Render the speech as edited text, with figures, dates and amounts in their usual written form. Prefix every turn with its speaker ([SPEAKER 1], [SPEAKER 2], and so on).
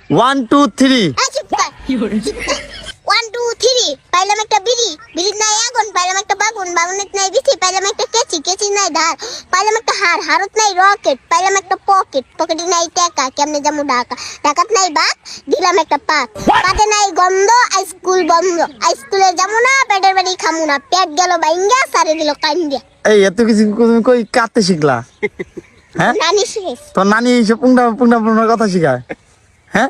[SPEAKER 1] 1 2 3
[SPEAKER 2] 1 2 3 পাইলাম একটা বিড়ি, বিড়ির নাই আগুন, পাইলাম একটা বাগুন, বাগুনের নাই বিচি, পাইলাম একটা কেচি, কেচির নাই ধার, পাইলাম একটা হার, হারত নাই রকেট, পাইলাম একটা পকেট, পকেটে নাই টাকা, কেমনে যাবো ঢাকা, ঢাকাত নাই বাত, দিলাম একটা পাত, পাতে নাই গন্ধ, স্কুল বন্ধ, স্কুলে যাবো না, পেটের বাড়ি খামু না, পেট গেল বাইঙ্গা, সারে দিল কান্দিয়া।
[SPEAKER 1] এই এত কিছু তুমি কই কাটতে শিখলা? হ্যাঁ,
[SPEAKER 2] নানি শেষ।
[SPEAKER 1] তোর নানি এইসব পুংটা পুংটা কথা শিখায়? হ্যাঁ।